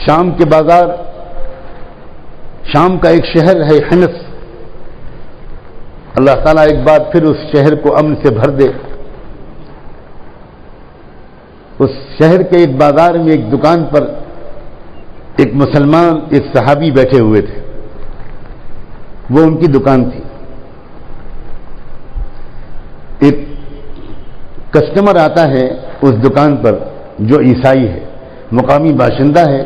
شام کے بازار، شام کا ایک شہر ہے حمص، اللہ تعالیٰ ایک بار پھر اس شہر کو امن سے بھر دے۔ اس شہر کے ایک بازار میں ایک دکان پر ایک مسلمان ایک صحابی بیٹھے ہوئے تھے، وہ ان کی دکان تھی۔ ایک کسٹمر آتا ہے اس دکان پر جو عیسائی ہے، مقامی باشندہ ہے،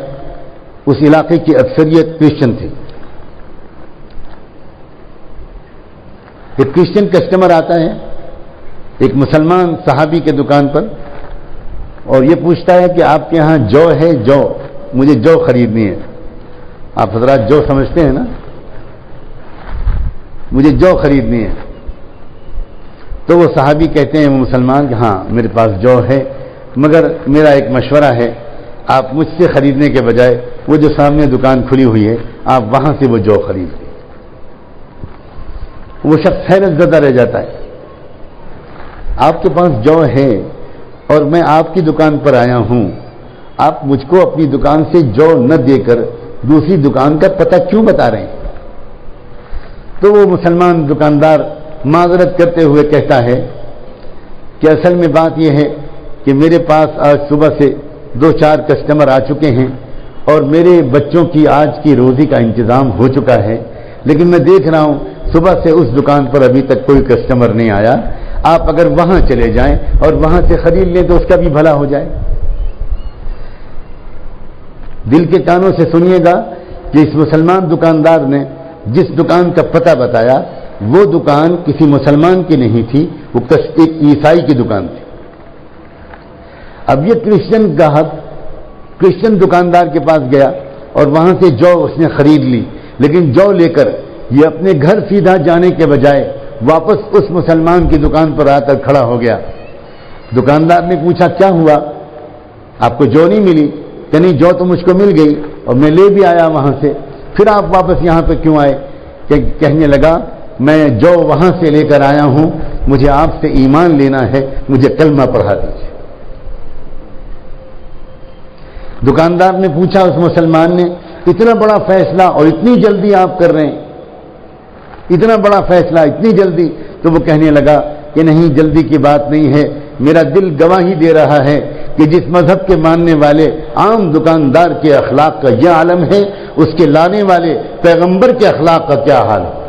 اس علاقے کی اکثریت کرسچن تھی۔ ایک کرسچن کسٹمر آتا ہے ایک مسلمان صحابی کے دکان پر اور یہ پوچھتا ہے کہ آپ کے ہاں جو ہے، جو مجھے جو خریدنی ہے۔ آپ حضرات جو سمجھتے ہیں نا، مجھے جو خریدنی ہے۔ تو وہ صحابی کہتے ہیں، وہ مسلمان کہ ہاں میرے پاس جو ہے، مگر میرا ایک مشورہ ہے، آپ مجھ سے خریدنے کے بجائے وہ جو سامنے دکان کھلی ہوئی ہے آپ وہاں سے وہ جو خرید لیں۔ وہ شخص حیرت زدہ رہ جاتا ہے، آپ کے پاس جو ہے اور میں آپ کی دکان پر آیا ہوں، آپ مجھ کو اپنی دکان سے جو نہ دے کر دوسری دکان کا پتہ کیوں بتا رہے ہیں؟ تو وہ مسلمان دکاندار معذرت کرتے ہوئے کہتا ہے کہ اصل میں بات یہ ہے کہ میرے پاس آج صبح سے 2-4 کسٹمر آ چکے ہیں اور میرے بچوں کی آج کی روزی کا انتظام ہو چکا ہے، لیکن میں دیکھ رہا ہوں صبح سے اس دکان پر ابھی تک کوئی کسٹمر نہیں آیا، آپ اگر وہاں چلے جائیں اور وہاں سے خرید لیں تو اس کا بھی بھلا ہو جائے۔ دل کے کانوں سے سنیے گا کہ اس مسلمان دکاندار نے جس دکان کا پتہ بتایا وہ دکان کسی مسلمان کی نہیں تھی، وہ ایک عیسائی کی دکان تھی۔ اب یہ کرسچن گاہک کرسچن دکاندار کے پاس گیا اور وہاں سے جو اس نے خرید لی، لیکن جو لے کر یہ اپنے گھر سیدھا جانے کے بجائے واپس اس مسلمان کی دکان پر آ کر کھڑا ہو گیا۔ دکاندار نے پوچھا کیا ہوا، آپ کو جو نہیں ملی؟ کہ نہیں، جو تو مجھ کو مل گئی اور میں لے بھی آیا وہاں سے، پھر آپ واپس یہاں پہ کیوں آئے؟ کہ کہنے لگا میں جو وہاں سے لے کر آیا ہوں، مجھے آپ سے ایمان لینا ہے، مجھے کلمہ پڑھا دیجیے۔ دکاندار نے پوچھا اس مسلمان نے، اتنا بڑا فیصلہ اور اتنی جلدی آپ کر رہے ہیں، اتنا بڑا فیصلہ اتنی جلدی؟ تو وہ کہنے لگا کہ نہیں، جلدی کی بات نہیں ہے، میرا دل گواہی دے رہا ہے کہ جس مذہب کے ماننے والے عام دکاندار کے اخلاق کا یہ عالم ہے، اس کے لانے والے پیغمبر کے اخلاق کا کیا حال ہے۔